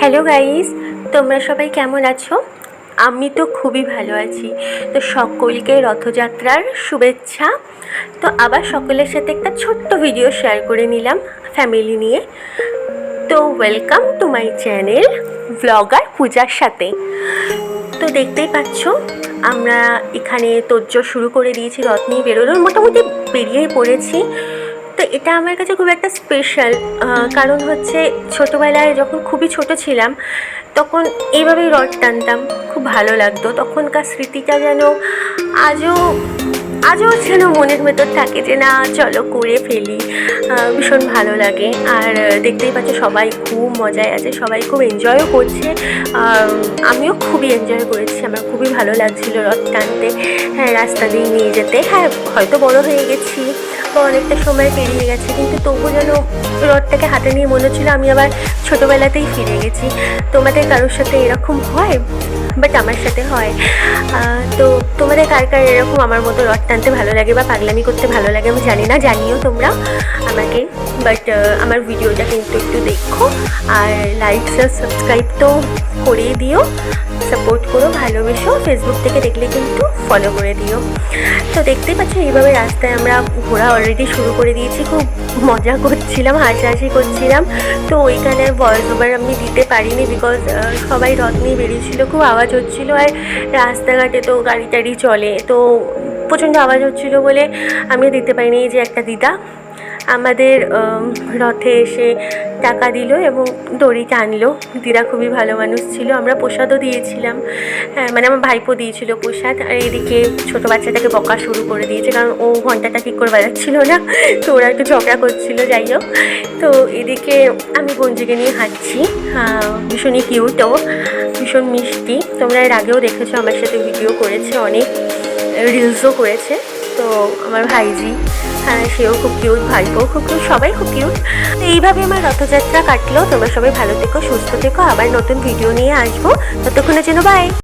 Hello guys, তোমরা সবাই কেমন আছো? আমি তো খুবই ভালো আছি। তো সকলকে রথযাত্রার শুভেচ্ছা। তো আবার সকলের সাথে একটা ছোট্ট ভিডিও শেয়ার করে নিলাম ফ্যামিলি নিয়ে। তো welcome to my channel blogger পূজার সাথে। তো দেখতেই পাচ্ছ আমরা এখানে তোড়জোড় শুরু করে দিয়েছি রথ নিয়ে বেরোনোর, মোটামুটি বেরিয়েই পড়েছি। তো এটা আমার কাছে খুব একটা স্পেশাল, কারণ হচ্ছে ছোটোবেলায় যখন খুবই ছোট ছিলাম তখন এইভাবেই রথ টানতাম, খুব ভালো লাগতো। তখনকার স্মৃতিটা যেন আজও আজও যেন মনের ভেতর থাকে যে না চলো করে ফেলি, ভীষণ ভালো লাগে। আর দেখতেই পাচ্ছ সবাই খুব মজায় আছে, সবাই খুব এনজয়ও করছে। আমিও খুবই এনজয় করেছি, আমার খুবই ভালো লাগছিলো রথ টানতে। হ্যাঁ, রাস্তা দিয়ে নিয়ে যেতে, হ্যাঁ হয়তো বড় হয়ে গেছি বা অনেকটা সময় পেরিয়ে গেছে, কিন্তু তবু যেন রথটাকে হাতে নিয়ে মনে হচ্ছিলো আমি আবার ছোটোবেলাতেই ফিরে গেছি। তোমাদের কারোর সাথে এরকম হয়? বাট আমার সাথে হয়। তো তোমাদের কার কার এরকম আমার মতো রথ টানতে ভালো লাগে বা পাগলামি করতে ভালো লাগে আমি জানি না, জানিও তোমরা আমাকে। বাট আমার ভিডিওটা কিন্তু একটু দেখো, আর লাইক সাবস্ক্রাইব তো করেই দিও, সাপোর্ট করো, ভালোবেসো। ফেসবুক থেকে দেখলে কিন্তু ফলো করে দিও। তো দেখতেই পাচ্ছ এইভাবে রাস্তায় আমরা ঘোরা অলরেডি শুরু করে দিয়েছি। খুব মজা করছিলাম, হাসাহাসি করছিলাম। তো ওইখানে ভয়েস ওভার আমি দিতে পারিনি, বিকজ সবাই রথ নিয়ে বেরিয়েছিলো, খুব আওয়াজ হচ্ছিলো। আর রাস্তাঘাটে তো গাড়ি টাড়ি চলে, তো প্রচণ্ড আওয়াজ হচ্ছিলো বলে আমি দিতে পারিনি। এই যে একটা দিদা আমাদের রথে এসে টাকা দিল এবং দড়ি টানলো। দিদা খুবই ভালো মানুষ ছিল। আমরা প্রসাদও দিয়েছিলাম, হ্যাঁ মানে আমার ভাইপো দিয়েছিল প্রসাদ। আর এদিকে ছোটো বাচ্চাটাকে বকা শুরু করে দিয়েছে, কারণ ও ঘন্টাটা ঠিক করে বাজাচ্ছিল না, তো ওরা একটু ঝগড়া করছিলো, যাই হোক। তো এদিকে আমি গঞ্জিকে নিয়ে হাঁটছি, ভীষণই কিউট, ও ভীষণ মিষ্টি। তোমরা এর আগেও দেখেছো, আমার সাথে ভিডিও করেছে, অনেক রিলসও করেছে। তো আমার ভাইজি, হ্যাঁ সেও খুব কিউট, ভাইপো খুব কিউট, সবাই খুব কিউট। তো এইভাবে আমার রথযাত্রা কাটলো। তোমরা সবাই ভালো থেকো, সুস্থ থেকো, আবার নতুন ভিডিও নিয়ে আসবো। ততক্ষণের জন্য বাই।